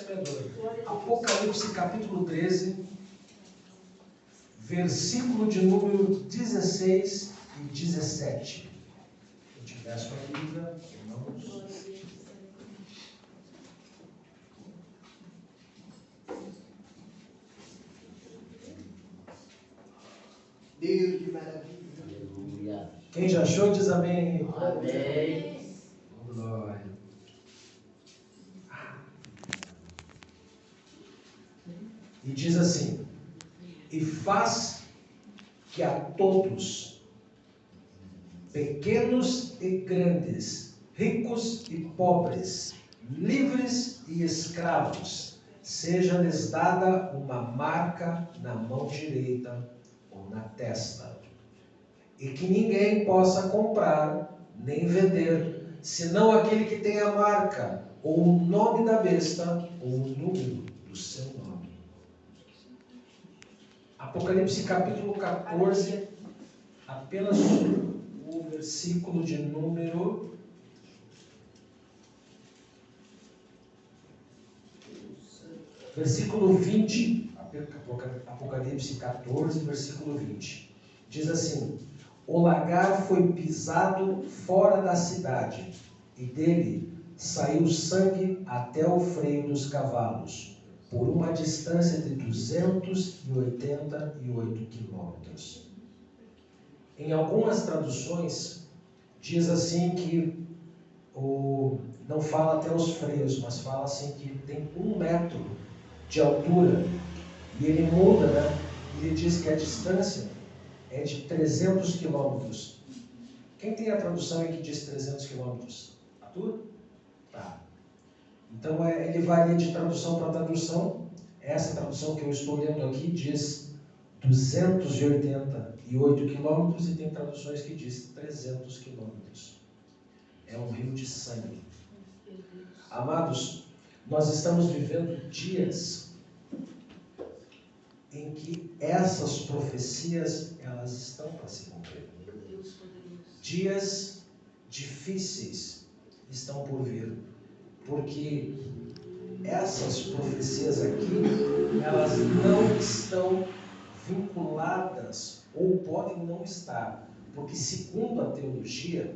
semeador. Apocalipse capítulo 13, versículo de número 16 e 17. Se eu tiver a sua Bíblia, irmãos. Deus, que maravilha. Aleluia. Quem já achou, diz amém. Amém. Glória. E diz assim: e faz que a todos, pequenos e grandes, ricos e pobres, livres e escravos, seja-lhes dada uma marca na mão direita ou na testa, e que ninguém possa comprar nem vender, senão aquele que tem a marca, ou o nome da besta, ou o número do seu nome. Apocalipse capítulo 14, apenas o versículo de número 20, Apocalipse 14, versículo 20, diz assim: o lagar foi pisado fora da cidade, e dele saiu sangue até o freio dos cavalos, por uma distância de 288 quilômetros. Em algumas traduções, diz assim que não fala até os freios, mas fala assim que tem 1 metro de altura, e ele muda, né? Ele diz que a distância é de 300 quilômetros. Quem tem a tradução aí que diz 300 quilômetros? A tua? Tá. Então ele varia de tradução para tradução. Essa tradução que eu estou lendo aqui diz 288 quilômetros e tem traduções que diz 300 quilômetros. É um rio de sangue. Amados, nós estamos vivendo dias em que essas profecias elas estão para se cumprir. Dias difíceis estão por vir, porque essas profecias aqui, elas não estão vinculadas, ou podem não estar, porque segundo a teologia,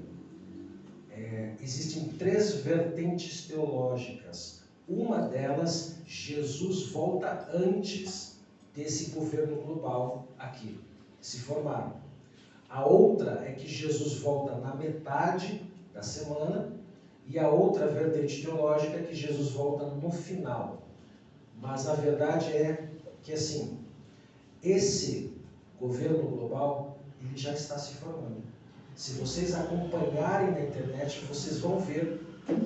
existem 3 vertentes teológicas. Uma delas, Jesus volta antes desse governo global aqui se formar. A outra é que Jesus volta na metade da semana, e a outra vertente teológica é que Jesus volta no final. Mas a verdade é que, assim, esse governo global, ele já está se formando. Se vocês acompanharem na internet, vocês vão ver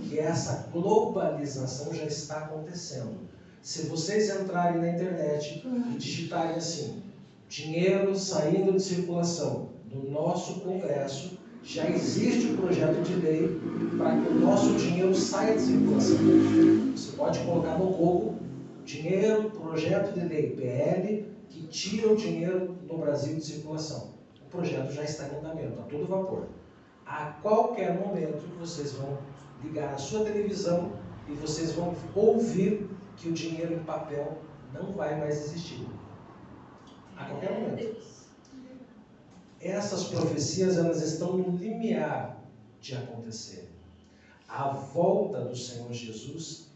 que essa globalização já está acontecendo. Se vocês entrarem na internet e digitarem assim, dinheiro saindo de circulação, no nosso Congresso, já existe um projeto de lei para que o nosso dinheiro saia de circulação. Você pode colocar no Google, dinheiro, projeto de lei, PL, que tira o dinheiro do Brasil de circulação. O projeto já está em andamento, a todo vapor. A qualquer momento vocês vão ligar a sua televisão e vocês vão ouvir que o dinheiro em papel não vai mais existir. A qualquer momento. Essas profecias, elas estão no limiar de acontecer. A volta do Senhor Jesus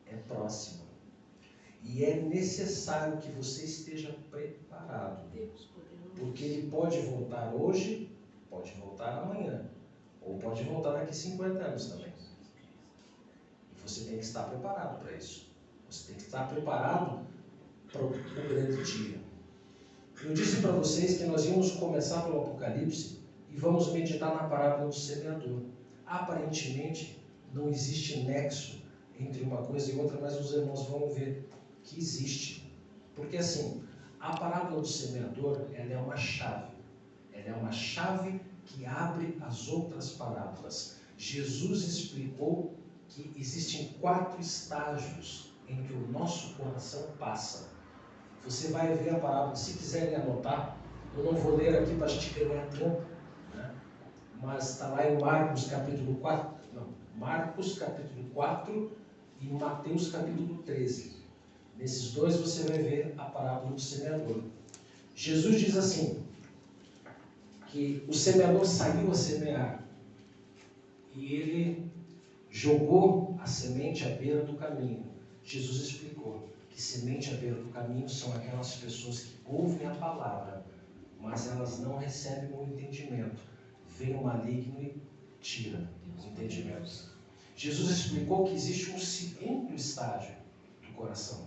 é próxima. E é necessário que você esteja preparado. Porque ele pode voltar hoje, pode voltar amanhã. Ou pode voltar daqui 50 anos também. E você tem que estar preparado para isso. Você tem que estar preparado para o grande dia. Eu disse para vocês que nós íamos começar pelo Apocalipse e vamos meditar na parábola do semeador. Aparentemente, não existe nexo entre uma coisa e outra, mas os irmãos vão ver que existe. Porque assim, a parábola do semeador, ela é uma chave. Ela é uma chave que abre as outras parábolas. Jesus explicou que existem 4 estágios em que o nosso coração passa. Você vai ver a parábola, se quiserem anotar, eu não vou ler aqui para a gente ganhar tempo, né? Mas está lá em Marcos capítulo 4, não, Marcos capítulo 4 e em Mateus capítulo 13. Nesses dois você vai ver a parábola do semeador. Jesus diz assim, que o semeador saiu a semear e ele jogou a semente à beira do caminho. Jesus explicou que semente à beira do caminho são aquelas pessoas que ouvem a palavra, mas elas não recebem o entendimento. Vem o maligno e tira o entendimento. Jesus explicou que existe um segundo estágio do coração,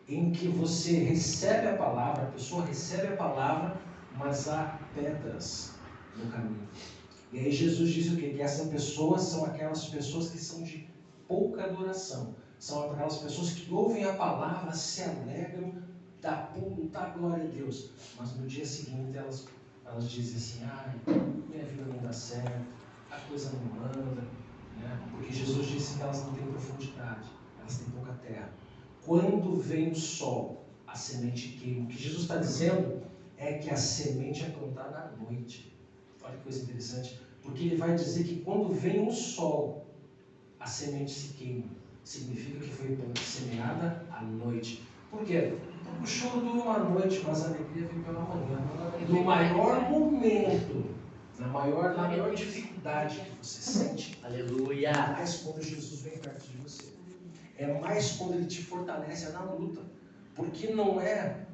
em que você recebe a palavra, a pessoa recebe a palavra, mas há pedras no caminho. E aí Jesus diz o quê? Que essas pessoas são aquelas pessoas que são de pouca adoração. São aquelas pessoas que ouvem a palavra, se alegram, dá pulo, dá glória a Deus. Mas no dia seguinte elas dizem assim, ai, minha vida não dá certo, a coisa não anda, né? Porque Jesus disse que elas não têm profundidade, elas têm pouca terra. Quando vem o sol, a semente queima. O que Jesus está dizendo é que a semente é plantada à noite. Olha que coisa interessante, porque ele vai dizer que quando vem o sol, a semente se queima. Significa que foi semeada à noite. Por quê? Porque o choro dura uma noite, mas a alegria vem pela manhã. No maior momento, na maior dificuldade que você sente, Aleluia. é mais quando Jesus vem perto de você. É mais quando ele te fortalece na luta. Porque não é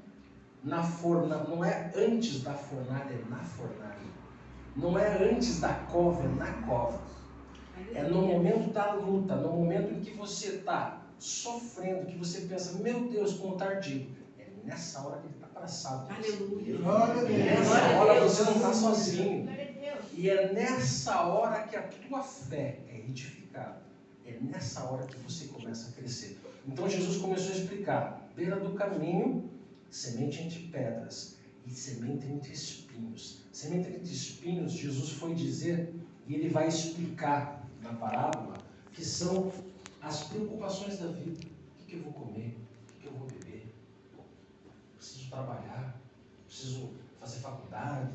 não é antes da fornalha, é na fornalha. Não é antes da cova, é na cova. É no momento da luta, no momento em que você está sofrendo, que você pensa, meu Deus, como está ardido. É nessa hora que ele está abraçado. Aleluia. Nessa hora você não está sozinho. E é nessa hora que a tua fé é edificada. É nessa hora que você começa a crescer. Então Jesus começou a explicar, beira do caminho, semente entre pedras e semente entre espinhos. Semente entre espinhos, Jesus foi dizer, e ele vai explicar na parábola, que são as preocupações da vida. O que eu vou comer? O que eu vou beber? Preciso trabalhar? Preciso fazer faculdade?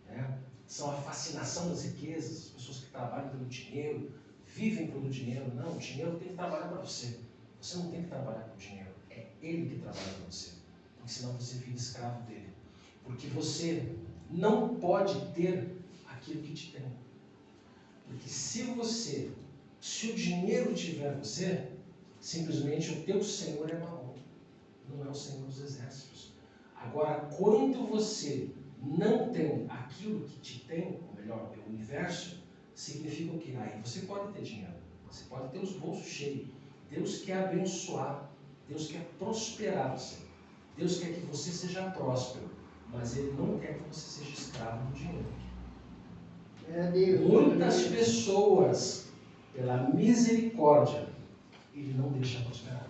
Né? São a fascinação das riquezas, as pessoas que trabalham pelo dinheiro, vivem pelo dinheiro. Não, o dinheiro tem que trabalhar para você. Você não tem que trabalhar com o dinheiro. É ele que trabalha para você. Porque senão você vira escravo dele. Porque você não pode ter aquilo que te tem. Porque se o dinheiro tiver você, simplesmente o teu Senhor é Mamon, não é o Senhor dos Exércitos. Agora, quando você não tem aquilo que te tem, ou melhor, o universo, significa o quê? Aí você pode ter dinheiro, você pode ter os bolsos cheios. Deus quer abençoar, Deus quer prosperar você. Deus quer que você seja próspero, mas Ele não quer que você seja escravo do dinheiro. Muitas pessoas, pela misericórdia, Ele não deixa prosperar.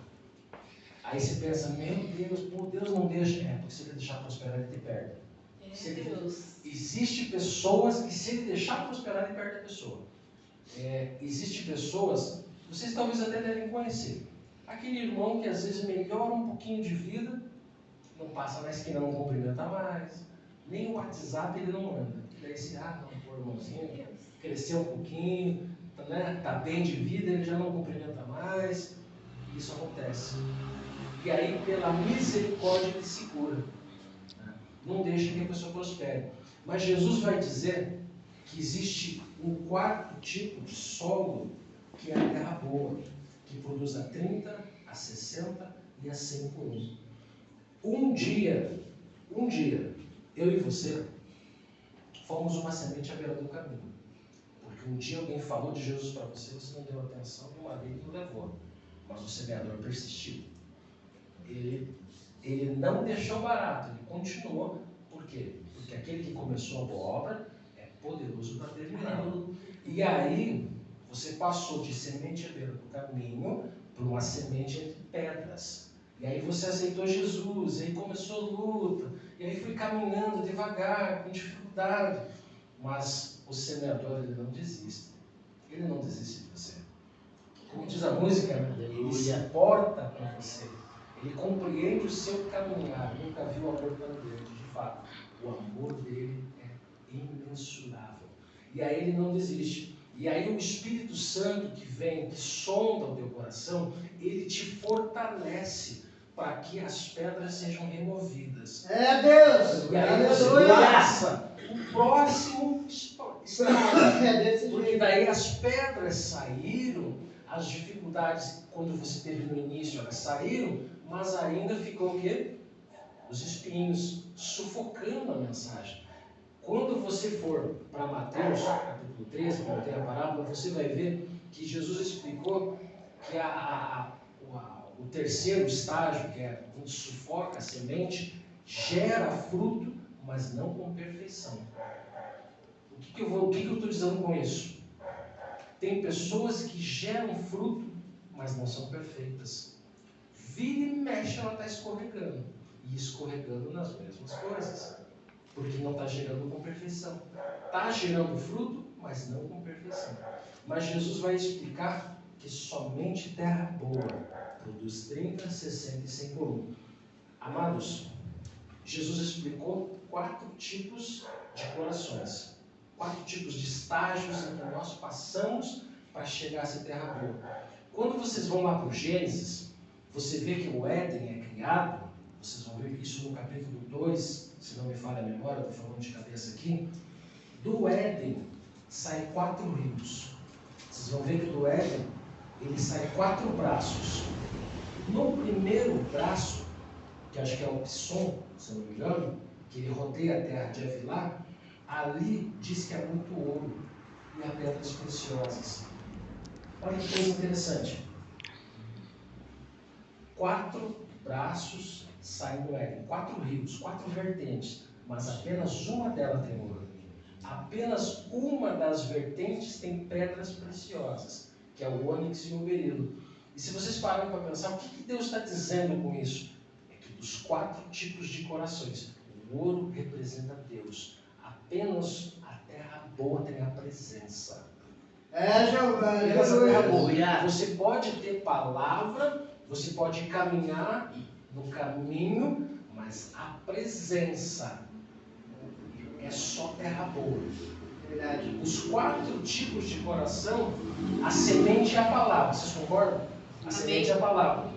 Aí você pensa, meu Deus, Deus não deixa. É, porque se Ele deixar prosperar, Ele te perde. Existe pessoas que se Ele deixar prosperar, Ele perde a pessoa. Existe pessoas, vocês talvez até devem conhecer, aquele irmão que às vezes melhora um pouquinho de vida, não passa na esquina, não cumprimenta mais, nem o WhatsApp ele não manda. E daí se, não, irmãozinho, cresceu um pouquinho, né, tá bem de vida, ele já não cumprimenta mais. Isso acontece. E aí, pela misericórdia, ele segura. Né? Não deixa que a pessoa prospere. Mas Jesus vai dizer que existe um quarto tipo de solo, que é a terra boa, que produz a 30, a 60 e a 100 por um. Um dia, eu e você fomos uma semente à beira do caminho. Porque um dia alguém falou de Jesus para você, você não deu atenção e uma vez não levou. Mas o semeador persistiu. Ele não deixou barato, ele continuou. Por quê? Porque aquele que começou a boa obra é poderoso para terminá-la. E aí, você passou de semente à beira do caminho para uma semente entre pedras. E aí você aceitou Jesus, e aí começou a luta, e aí foi caminhando devagar, com dificuldade. Mas o semeador, ele não desiste. Ele não desiste de você. Como diz a música, né? Ele se importa com você. Ele compreende o seu caminhar. Nunca viu amor tão grande. De fato, o amor dele é imensurável. E aí ele não desiste. E aí o Espírito Santo que vem, que sonda o teu coração, ele te fortalece para que as pedras sejam removidas. É Deus. E aí você Aleluia. passa o próximo estágio. É desse Porque jeito. daí as pedras saíram, as dificuldades, quando você teve no início, elas saíram, mas ainda ficou o quê? Os espinhos, sufocando a mensagem. Quando você for para Mateus, capítulo 13, quando tem a parábola, você vai ver que Jesus explicou que o terceiro estágio, que é quando sufoca a semente, gera fruto, mas não com perfeição. O que eu estou dizendo com isso? Tem pessoas que geram fruto, mas não são perfeitas. Vira e mexe, ela está escorregando. E escorregando nas mesmas coisas. Porque não está gerando com perfeição. Está gerando fruto, mas não com perfeição. Mas Jesus vai explicar que somente terra boa produz 30, 60 e 100 por 1. Amados, Jesus explicou 4 tipos de corações. 4 tipos de estágios em que nós passamos para chegar a essa terra boa. Quando vocês vão lá para o Gênesis, você vê que o Éden é criado, vocês vão ver isso no capítulo 2, se não me falha a memória, estou falando de cabeça aqui. Do Éden saem 4 rios. Vocês vão ver que do Éden ele sai 4 braços. No primeiro braço, que acho que é o Pison, se não me engano, que ele rodeia a terra de Havilá, ali diz que há muito ouro e há pedras preciosas. Olha que coisa interessante. 4 braços saem do Éden, 4 rios, 4 vertentes, mas apenas uma delas tem ouro. Apenas uma das vertentes tem pedras preciosas, que é o ônix e o berilo. E se vocês pararem para pensar, o que Deus está dizendo com isso? É que dos 4 tipos de corações, o ouro representa Deus. Apenas a terra boa tem a presença. É, Jeová. Apenas a terra boa. Aleluia. Você pode ter palavra, você pode caminhar no caminho, mas a presença é só terra boa. Verdade. Os 4 tipos de coração, a semente é a palavra. Vocês concordam? A semente é a palavra.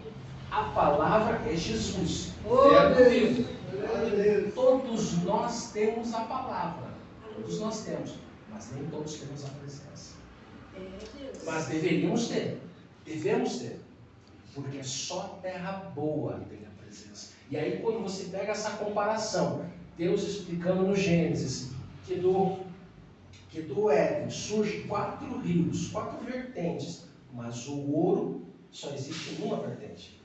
A palavra é Jesus. Oh, Verbo Deus. vivo. Glória a Deus. Todos nós temos a palavra. Todos nós temos. Mas nem todos temos a presença. Mas deveríamos ter. Devemos ter. Porque só terra boa tem a presença. E aí quando você pega essa comparação, Deus explicando no Gênesis, que do Éden surge 4 rios, 4 vertentes, mas o ouro só existe em uma vertente.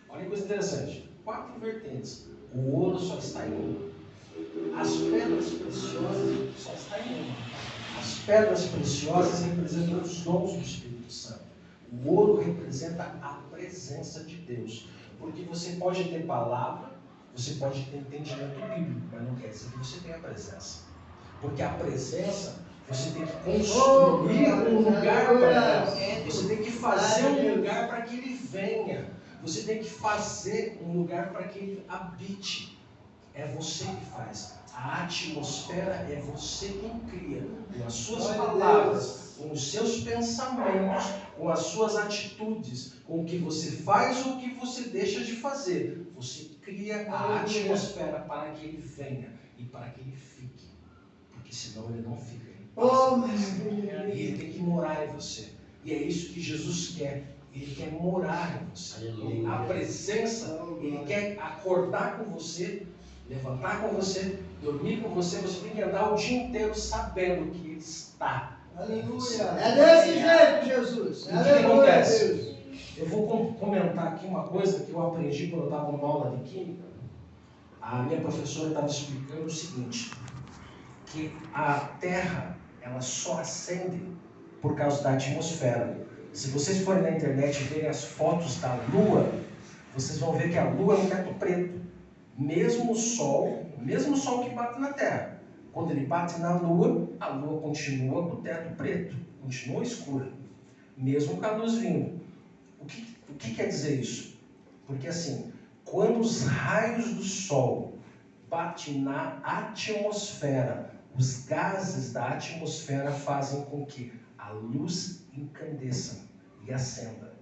Olha que coisa interessante. 4 vertentes. O ouro só está em uma. As pedras preciosas só está em uma. As pedras preciosas representam os dons do Espírito Santo. O ouro representa a presença de Deus. Porque você pode ter palavra, você pode ter entendimento bíblico, mas não quer dizer que você tenha a presença. Porque a presença, você tem que construir um lugar para ela. Você tem que fazer um lugar para que ele venha. Você tem que fazer um lugar para que ele habite. É você que faz. A atmosfera é você quem cria. Com as suas palavras, com os seus pensamentos, com as suas atitudes, com o que você faz ou o que você deixa de fazer. Você cria a atmosfera para que ele venha e para que ele fique. Porque senão ele não fica. E ele tem que morar em você. E é isso que Jesus quer. Ele quer morar em você. Aleluia. A presença, ele quer acordar com você, levantar com você, dormir com você. Você tem que andar o dia inteiro sabendo que ele está. Aleluia. É desse jeito, Jesus. O que Aleluia, acontece? Deus. Eu vou comentar aqui uma coisa que eu aprendi quando eu estava numa aula de química. A minha professora estava explicando o seguinte, que a Terra, ela só acende por causa da atmosfera. Se vocês forem na internet e verem as fotos da Lua, vocês vão ver que a Lua é um teto preto. Mesmo o Sol que bate na Terra. Quando ele bate na Lua, a Lua continua com o teto preto, continua escura. Mesmo com a luz vindo. O que quer dizer isso? Porque assim, quando os raios do Sol batem na atmosfera, os gases da atmosfera fazem com que a a luz incandesça e acenda.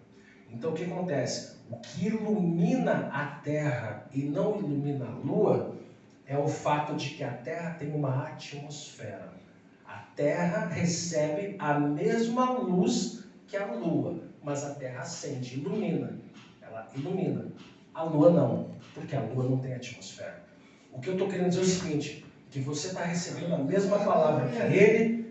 Então o que acontece? O que ilumina a terra e não ilumina a lua é o fato de que a terra tem uma atmosfera. A terra recebe a mesma luz que a lua, mas a terra acende, ilumina. Ela ilumina. A lua não, porque a lua não tem atmosfera. O que eu estou querendo dizer é o seguinte, que você está recebendo a mesma palavra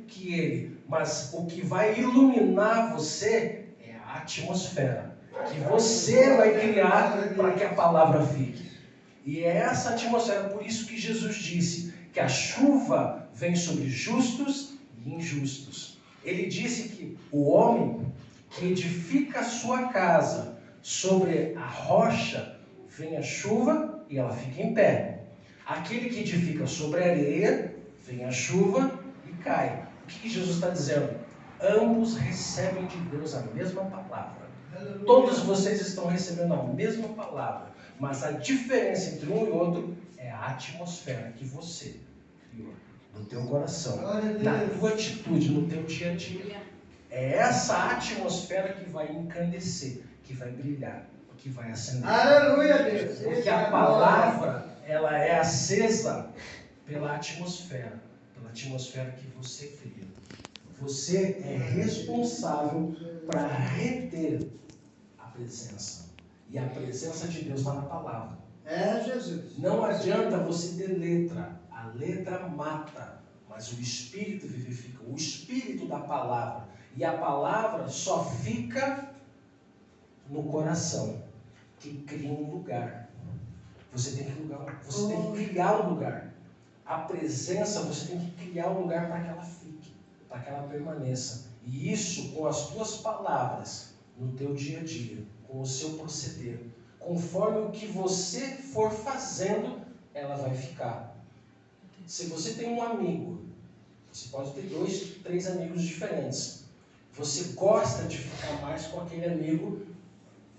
que ele, mas o que vai iluminar você é a atmosfera, que você vai criar para que a palavra fique. E é essa atmosfera, por isso que Jesus disse que a chuva vem sobre justos e injustos. Ele disse que o homem que edifica a sua casa sobre a rocha, vem a chuva e ela fica em pé. Aquele que edifica sobre a areia, vem a chuva e cai. O que Jesus está dizendo? Ambos recebem de Deus a mesma palavra. Todos vocês estão recebendo a mesma palavra, mas a diferença entre um e outro é a atmosfera que você criou no teu coração, na tua atitude, no teu dia a dia. É essa atmosfera que vai encandecer, que vai brilhar, que vai acender. Aleluia, Deus. Porque a palavra, ela é acesa pela atmosfera que você cria. Você é responsável para reter a presença. E a presença de Deus está na palavra. É, Jesus. Não adianta você ter letra. A letra mata, mas o Espírito vivifica. O Espírito da palavra. E a palavra só fica no coração, que cria um lugar. Você tem que criar um lugar. A presença, você tem que criar um lugar para que ela fique, para que ela permaneça. E isso com as tuas palavras, no teu dia a dia, com o seu proceder. Conforme o que você for fazendo, ela vai ficar. Se você tem um amigo, você pode ter 2, 3 amigos diferentes. Você gosta de ficar mais com aquele amigo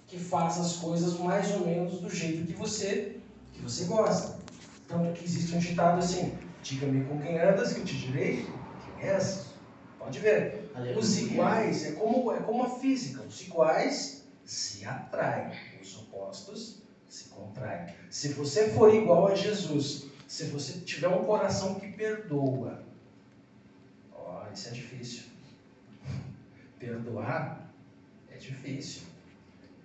que faz as coisas mais ou menos do jeito que você gosta. Tanto que existe um ditado assim: diga-me com quem andas que eu te direi quem és. Pode ver. Aleluia. Os iguais é como a física. Os iguais se atraem, os opostos se contraem. Se você for igual a Jesus, se você tiver um coração que perdoa, isso é difícil. Perdoar é difícil,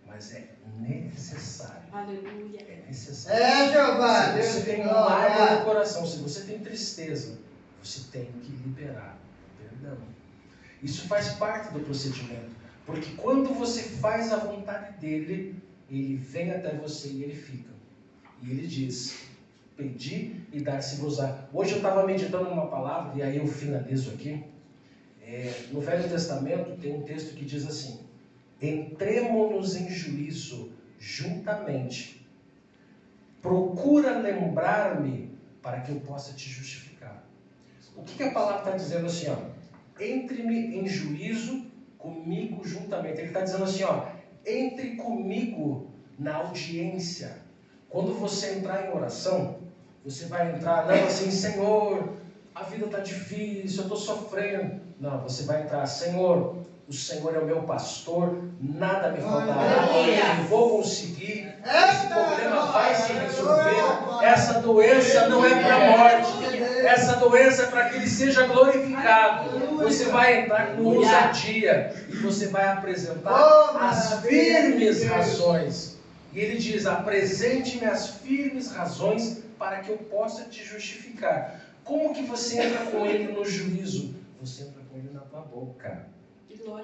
mas é necessário. Aleluia. É necessário. É, Jeová. Se você tem mágoa no coração, se você tem tristeza, você tem que liberar perdão. Isso faz parte do procedimento, porque quando você faz a vontade dele, ele vem até você e ele fica. E ele diz: pedi e dar-se-vos-á. Hoje eu estava meditando numa palavra, e aí eu finalizo aqui. No Velho Testamento tem um texto que diz assim: entremo-nos em juízo juntamente, procura lembrar-me para que eu possa te justificar. O que a palavra está dizendo assim? Entre-me em juízo comigo juntamente. Ele está dizendo assim, entre comigo na audiência. Quando você entrar em oração, você vai entrar não assim: Senhor, a vida está difícil, eu estou sofrendo. Não, você vai entrar: Senhor, o Senhor é o meu pastor, nada me faltará, eu vou conseguir, esse problema vai se resolver, essa doença não é para a morte, essa doença é para que Ele seja glorificado. Você vai entrar com ousadia e você vai apresentar as firmes razões. E Ele diz: apresente-me as firmes razões para que eu possa te justificar. Como que você entra com Ele no juízo? Você entra com Ele na tua boca.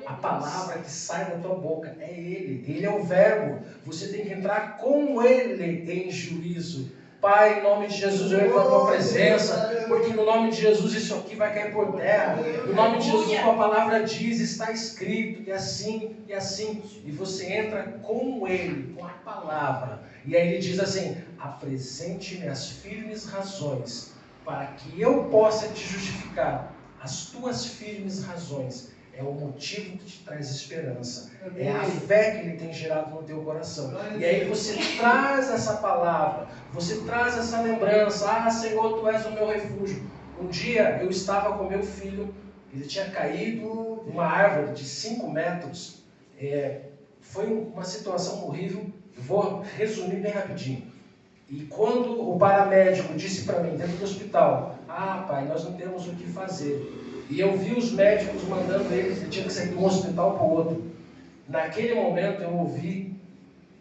A palavra que sai da tua boca é Ele é o verbo. Você tem que entrar com Ele em juízo. Pai, em nome de Jesus, eu entro na tua presença, porque no nome de Jesus isso aqui vai cair por terra. No nome de Jesus, tua palavra diz, está escrito, e assim, e assim. E você entra com Ele, com a palavra. E aí Ele diz assim: apresente-me as firmes razões para que eu possa te justificar. As tuas firmes razões é o motivo que te traz esperança. É a fé que Ele tem gerado no teu coração. E aí você traz essa palavra, você traz essa lembrança: Senhor, Tu és o meu refúgio. Um dia eu estava com meu filho, Ele tinha caído numa árvore de 5 metros. Foi uma situação horrível. Eu vou resumir bem rapidinho. E quando o paramédico disse para mim, dentro do hospital, pai, nós não temos o que fazer. E eu vi os médicos mandando ele tinha que sair de um hospital para o outro. Naquele momento eu ouvi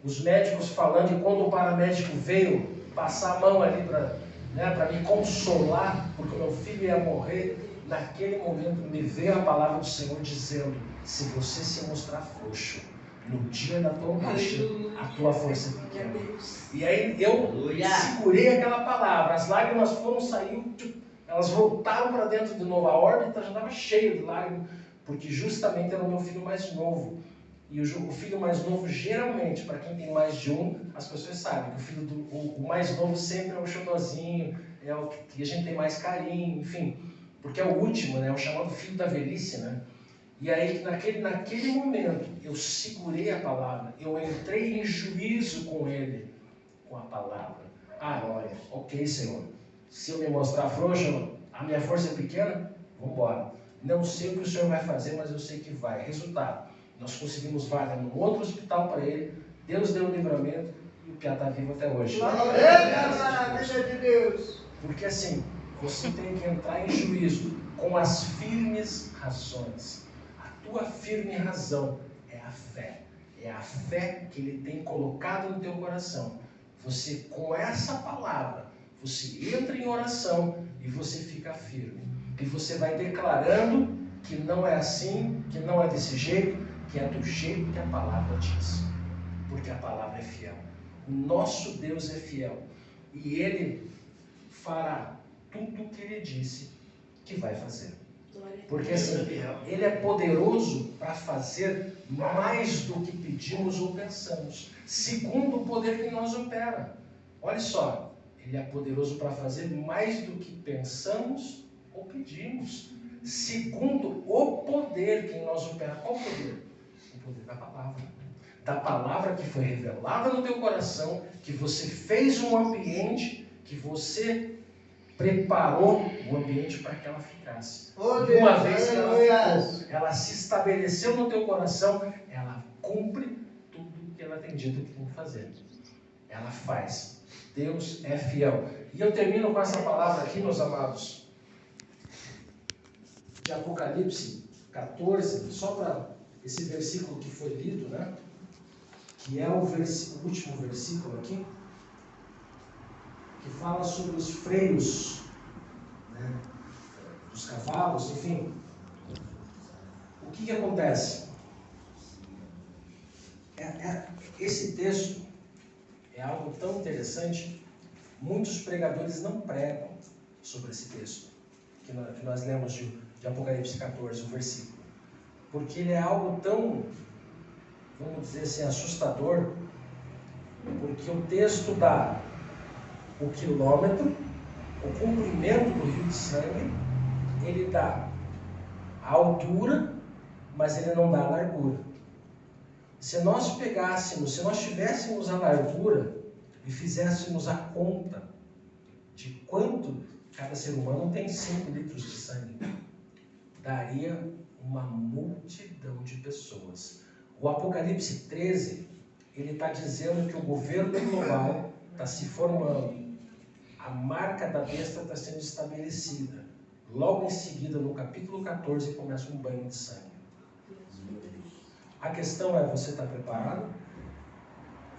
os médicos falando, e quando o paramédico veio passar a mão ali para me consolar, porque o meu filho ia morrer, naquele momento me veio a palavra do Senhor dizendo, se você se mostrar frouxo, no dia da tua angústia, a tua força é pequena. E aí eu segurei aquela palavra, as lágrimas foram saindo, elas voltaram para dentro de novo, a órbita já estava cheia de lágrimas, porque justamente era o meu filho mais novo. E o filho mais novo, geralmente, para quem tem mais de um, as pessoas sabem que o mais novo sempre é o xodozinho, é o que a gente tem mais carinho, enfim, porque é o último, né, é o chamado filho da velhice, né? E aí, naquele momento, eu segurei a palavra, eu entrei em juízo com ele, com a palavra. Olha, ok, Senhor, se eu me mostrar frouxo, a minha força é pequena, vamos embora. Não sei o que o Senhor vai fazer, mas eu sei que vai. Resultado, nós conseguimos vaga num outro hospital para ele, Deus deu o livramento e o Piá está vivo até hoje. Maravilha de Deus! Porque assim, você tem que entrar em juízo com as firmes razões. A tua firme razão é a fé. É a fé que Ele tem colocado no teu coração. Você, com essa palavra, você entra em oração e você fica firme. E você vai declarando que não é assim, que não é desse jeito, que é do jeito que a palavra diz. Porque a palavra é fiel. O nosso Deus é fiel. E Ele fará tudo o que Ele disse que vai fazer. Porque assim, Ele é poderoso para fazer mais do que pedimos ou pensamos, segundo o poder que em nós opera. Olha só, Ele é poderoso para fazer mais do que pensamos ou pedimos, segundo o poder que em nós opera. Qual poder? O poder da palavra. Da palavra que foi revelada no teu coração, que você fez um ambiente, que você preparou o ambiente para que ela ficasse. E uma vez que ela ficou, ela se estabeleceu no teu coração, ela cumpre tudo que ela tem dito que tem que fazer. Ela faz. Deus é fiel. E eu termino com essa palavra aqui, meus amados, de Apocalipse 14, só para esse versículo que foi lido, né? Que é o último versículo aqui, que fala sobre os freios, né, dos cavalos, enfim. O que acontece? Esse texto é algo tão interessante, muitos pregadores não pregam sobre esse texto, que nós lemos de Apocalipse 14, o versículo, porque ele é algo tão, vamos dizer assim, assustador, porque o texto dá o quilômetro, o comprimento do rio de sangue, ele dá a altura, mas ele não dá a largura. Se nós tivéssemos a largura e fizéssemos a conta de quanto cada ser humano tem 5 litros de sangue, daria uma multidão de pessoas. O Apocalipse 13, ele está dizendo que o governo global está se formando. A marca da besta está sendo estabelecida. Logo em seguida, no capítulo 14, começa um banho de sangue. A questão é, você está preparado?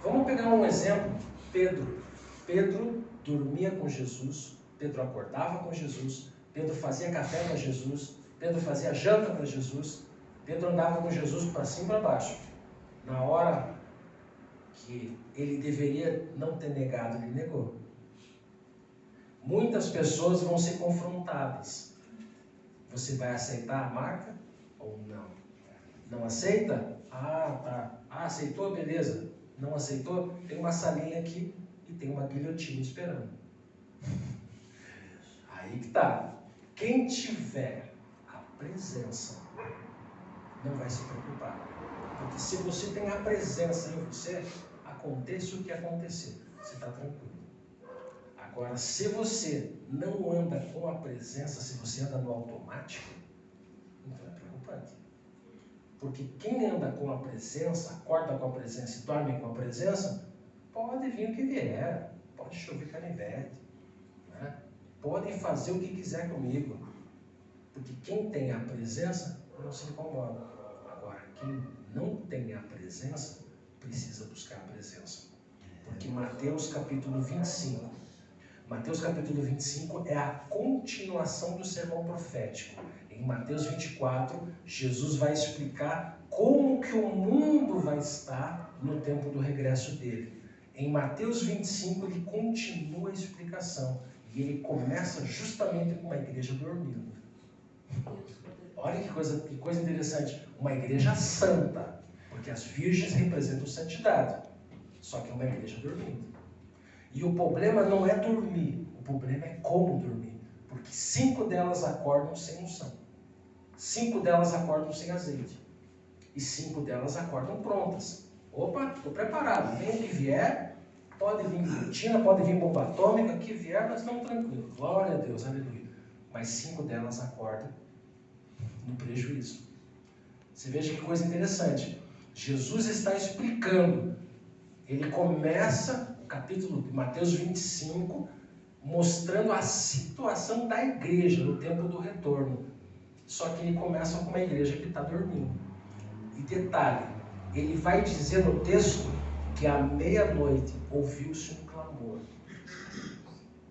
Vamos pegar um exemplo. Pedro dormia com Jesus, Pedro acordava com Jesus, Pedro fazia café com Jesus, Pedro fazia janta com Jesus, Pedro andava com Jesus para cima e para baixo. Na hora que ele deveria não ter negado, ele negou. Muitas pessoas vão ser confrontadas. Você vai aceitar a marca ou não? Não aceita? Tá. Aceitou? Beleza. Não aceitou? Tem uma salinha aqui e tem uma guilhotina esperando. Aí que tá. Quem tiver a presença não vai se preocupar. Porque se você tem a presença em você, aconteça o que acontecer, você está tranquilo. Agora, se você não anda com a presença, se você anda no automático, Então é preocupante. Porque quem anda com a presença, acorda com a presença e dorme com a presença, pode vir o que vier, pode chover canivete, né? Podem fazer o que quiser comigo. Porque quem tem a presença não se incomoda. Agora, quem não tem a presença, precisa buscar a presença. Porque Mateus capítulo 25. Mateus capítulo 25 é a continuação do sermão profético. Em Mateus 24, Jesus vai explicar como que o mundo vai estar no tempo do regresso dele. Em Mateus 25, ele continua a explicação. E ele começa justamente com uma igreja dormindo. Olha que coisa interessante. Uma igreja santa. Porque as virgens representam santidade. Só que é uma igreja dormindo. E o problema não é dormir. O problema é como dormir. Porque 5 delas acordam sem unção. 5 delas acordam sem azeite. E 5 delas acordam prontas. Opa, estou preparado. Vem o que vier. Pode vir guilhotina, pode vir bomba atômica. O que vier, nós estamos tranquilos. Glória a Deus, aleluia. Mas 5 delas acordam no prejuízo. Você veja que coisa interessante. Jesus está explicando. Ele começa o capítulo de Mateus 25 mostrando a situação da igreja no tempo do retorno. Só que ele começa com uma igreja que está dormindo. E detalhe, ele vai dizer no texto que à meia-noite ouviu-se um clamor.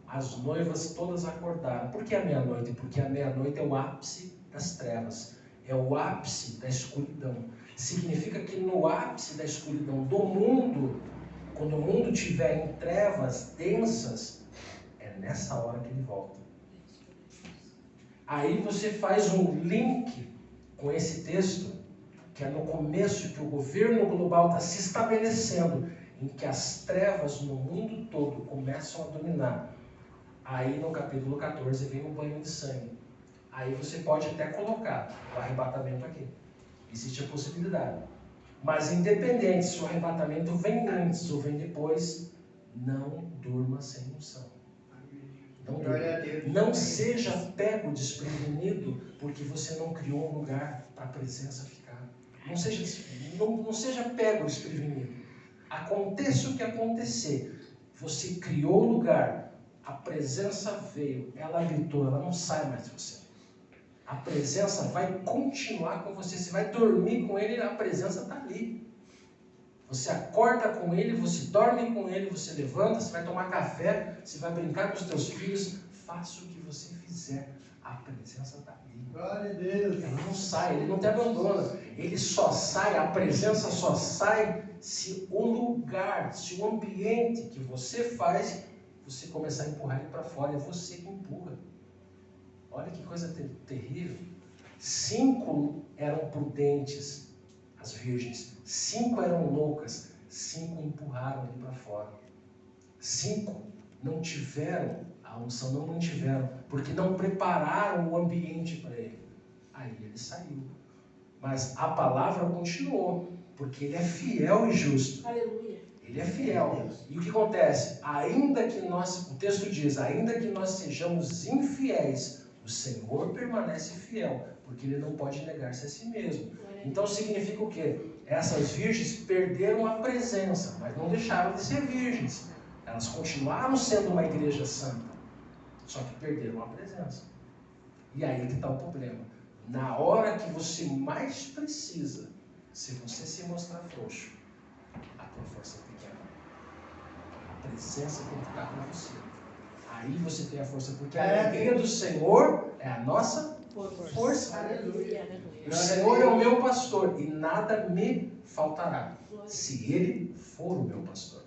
As noivas todas acordaram. Por que a meia-noite? Porque a meia-noite é o ápice das trevas. É o ápice da escuridão. Significa que no ápice da escuridão do mundo, quando o mundo estiver em trevas densas, é nessa hora que ele volta. Aí você faz um link com esse texto, que é no começo que o governo global está se estabelecendo, em que as trevas no mundo todo começam a dominar. Aí no capítulo 14 vem o banho de sangue. Aí você pode até colocar o arrebatamento aqui. Existe a possibilidade. Mas independente se o arrebatamento vem antes ou vem depois, não durma sem unção. Não durma. Não seja pego desprevenido porque você não criou um lugar para a presença ficar. Não seja pego desprevenido. Aconteça o que acontecer, você criou o lugar, a presença veio, ela gritou, ela não sai mais de você. A presença vai continuar com você. Você vai dormir com ele, a presença está ali. Você acorda com ele, você dorme com ele, você levanta, você vai tomar café, você vai brincar com os teus filhos. Faça o que você fizer, a presença está ali. Glória a Deus. Ele não sai, ele não te abandona. Ele só sai, a presença só sai se o lugar, se o ambiente que você faz, você começar a empurrar ele para fora. É você que empurra. Olha que coisa terrível. 5 eram prudentes, as virgens. 5 eram loucas. 5 empurraram ele para fora. 5 não tiveram a unção, não mantiveram, porque não prepararam o ambiente para ele. Aí ele saiu. Mas a palavra continuou, porque ele é fiel e justo. Aleluia. Ele é fiel. E o que acontece? O texto diz, ainda que nós sejamos infiéis, o Senhor permanece fiel, porque ele não pode negar-se a si mesmo. Então significa o quê? Essas virgens perderam a presença, mas não deixaram de ser virgens. Elas continuaram sendo uma igreja santa, só que perderam a presença. E aí que está o problema. Na hora que você mais precisa, se você se mostrar frouxo, a tua força é pequena. A presença tem que estar com você. Aí você tem a força, porque a alegria do Senhor é a nossa força. Aleluia. O Senhor é o meu pastor e nada me faltará, se Ele for o meu pastor.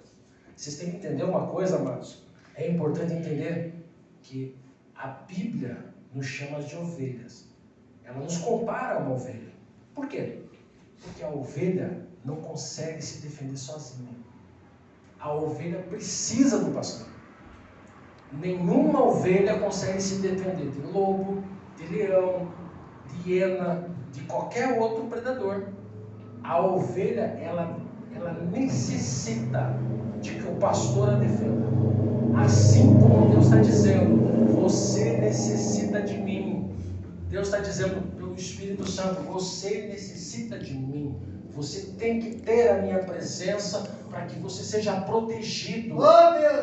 Vocês têm que entender uma coisa, amados. É importante entender que a Bíblia nos chama de ovelhas. Ela nos compara a uma ovelha. Por quê? Porque a ovelha não consegue se defender sozinha. A ovelha precisa do pastor. Nenhuma ovelha consegue se defender de lobo, de leão, de hiena, de qualquer outro predador. A ovelha, ela necessita de que o pastor a defenda. Assim como Deus está dizendo, você necessita de mim. Deus está dizendo pelo Espírito Santo, você necessita de mim. Você tem que ter a minha presença para que você seja protegido. Oh,